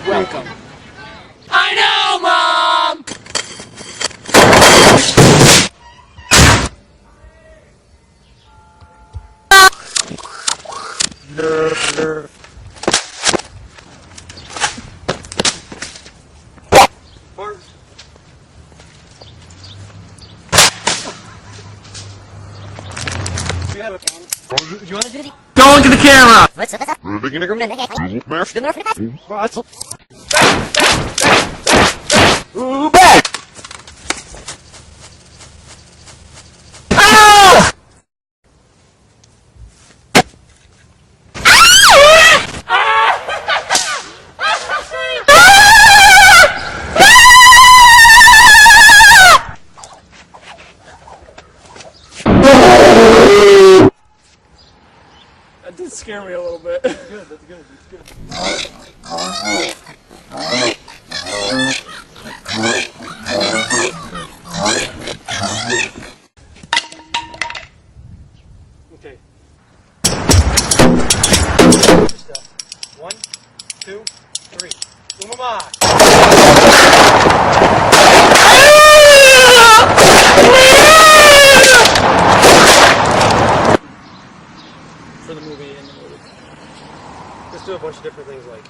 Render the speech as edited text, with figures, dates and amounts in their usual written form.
welcome. I know, Mom! Don't look at the camera! Ooh, back! Ah! That did scare me a little bit. That's good, that's good, that's good. Okay. 1, 2, 3. Umama! For the movie and the movie. Just do a bunch of different things like